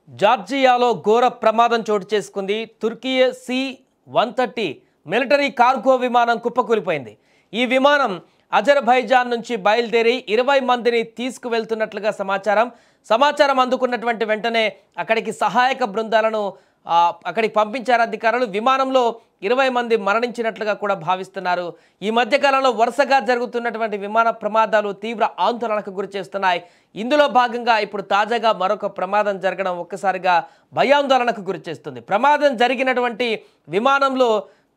జార్జియాలో ఘోర ప్రమాదం చోటు చేసుకుంది. తుర్కీ సి-130 మిలిటరీ కార్గో విమానం కుప్పకూలిపోయింది. ఈ విమానం అజర్బైజాన్ నుంచి బయలుదేరి 20 మందిని తీసుకువెళ్తున్నట్లుగా సమాచారం అందుకున్నటువంటి వెంటనే అక్కడికి సహాయక బృందాలను అక్కడికి పంపించారు అధికారులు. విమానంలో 20 మంది మరణించినట్లుగా కూడా భావిస్తున్నారు. ఈ మధ్య కాలంలో వరుసగా జరుగుతున్నటువంటి విమాన ప్రమాదాలు తీవ్ర ఆందోళనకు గురిచేస్తున్నాయి. ఇందులో భాగంగా ఇప్పుడు తాజాగా మరొక ప్రమాదం జరగడం ఒక్కసారిగా భయాందోళనకు గురిచేస్తుంది. ప్రమాదం జరిగినటువంటి విమానంలో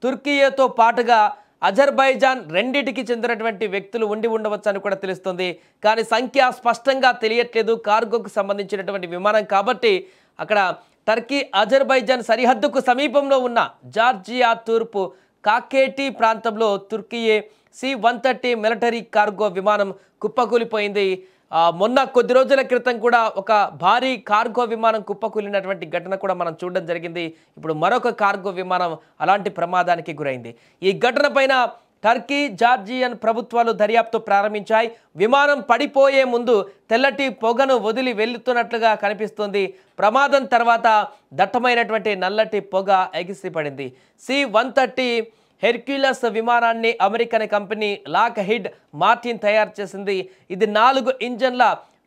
తుర్కియేతో పాటుగా అజర్బైజాన్ రెండిటికి చెందినటువంటి వ్యక్తులు ఉండి ఉండవచ్చని కూడా తెలుస్తుంది. కానీ సంఖ్య స్పష్టంగా తెలియట్లేదు. కార్గోకు సంబంధించినటువంటి విమానం కాబట్టి అక్కడ టర్కీ అజర్బైజాన్ సరిహద్దుకు సమీపంలో ఉన్న జార్జియా తూర్పు కాకేటి ప్రాంతంలో తుర్కీ సి-130 మిలిటరీ కార్గో విమానం కుప్పకూలిపోయింది. మొన్న కొద్ది రోజుల క్రితం కూడా ఒక భారీ కార్గో విమానం కుప్పకూలినటువంటి ఘటన కూడా మనం చూడడం జరిగింది. ఇప్పుడు మరొక కార్గో విమానం అలాంటి ప్రమాదానికి గురైంది. ఈ ఘటన పైన టర్కీ, జార్జియన్ ప్రభుత్వాలు దర్యాప్తు ప్రారంభించాయి. విమానం పడిపోయే ముందు తెల్లటి పొగను వదిలి వెళ్తున్నట్లుగా కనిపిస్తుంది. ప్రమాదం తర్వాత దట్టమైనటువంటి నల్లటి పొగ ఎగిసిపడింది. సి-130 హెర్క్యులస్ విమానాన్ని అమెరికన్ కంపెనీ లాక్హీడ్ మార్టిన్ తయారు చేసింది. ఇది 4 ఇంజన్ల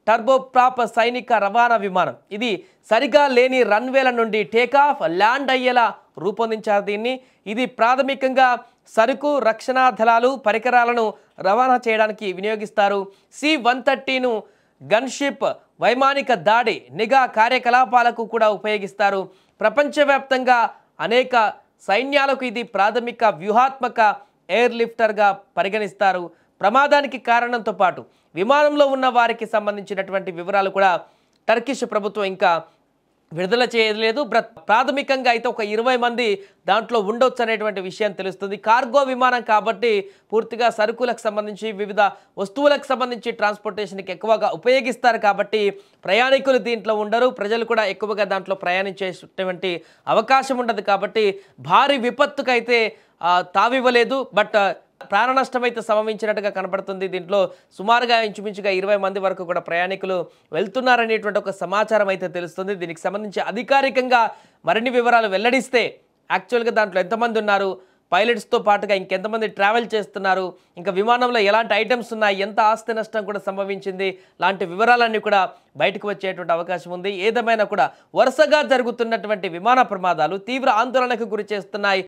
టర్బోప్రాప్ సైనిక రవాణా విమానం. ఇది సరిగా లేని రన్వేల నుండి టేకాఫ్, ల్యాండ్ అయ్యేలా రూపొందించారు దీన్ని. ఇది ప్రాథమికంగా సరుకు, రక్షణ దళాలు, పరికరాలను రవాణా చేయడానికి వినియోగిస్తారు. సి-130ను గన్షిప్, వైమానిక దాడి, నిఘా కార్యకలాపాలకు కూడా ఉపయోగిస్తారు. ప్రపంచవ్యాప్తంగా అనేక సైన్యాలకు ఇది ప్రాథమిక వ్యూహాత్మక ఎయిర్ లిఫ్టర్గా పరిగణిస్తారు. ప్రమాదానికి కారణంతో పాటు విమానంలో ఉన్న వారికి సంబంధించినటువంటి వివరాలు కూడా టర్కిష్ ప్రభుత్వం ఇంకా విడుదల చేయలేదు. ప్రాథమికంగా అయితే ఒక 20 మంది దాంట్లో ఉండొచ్చు అనేటువంటి విషయం తెలుస్తుంది. కార్గో విమానం కాబట్టి పూర్తిగా సరుకులకు సంబంధించి వివిధ వస్తువులకు సంబంధించి ట్రాన్స్పోర్టేషన్కి ఎక్కువగా ఉపయోగిస్తారు కాబట్టి ప్రయాణికులు దీంట్లో ఉండరు. ప్రజలు కూడా ఎక్కువగా దాంట్లో ప్రయాణించేటువంటి అవకాశం ఉండదు కాబట్టి భారీ విపత్తుకైతే తావివ్వలేదు. బట్ ప్రాణ నష్టం అయితే సంభవించినట్టుగా కనపడుతుంది. దీంట్లో సుమారుగా ఇంచుమించుగా 20 మంది వరకు కూడా ప్రయాణికులు వెళ్తున్నారనేటువంటి ఒక సమాచారం అయితే తెలుస్తుంది. దీనికి సంబంధించి అధికారికంగా మరిన్ని వివరాలు వెల్లడిస్తే యాక్చువల్గా దాంట్లో ఎంతమంది ఉన్నారు, పైలట్స్తో పాటుగా ఇంకెంతమంది ట్రావెల్ చేస్తున్నారు, ఇంకా విమానంలో ఎలాంటి ఐటమ్స్ ఉన్నాయి, ఎంత ఆస్తి నష్టం కూడా సంభవించింది, లాంటి వివరాలన్నీ కూడా బయటకు వచ్చేటువంటి అవకాశం ఉంది. ఏదేమైనా కూడా వరుసగా జరుగుతున్నటువంటి విమాన ప్రమాదాలు తీవ్ర ఆందోళనకు గురి చేస్తున్నాయి.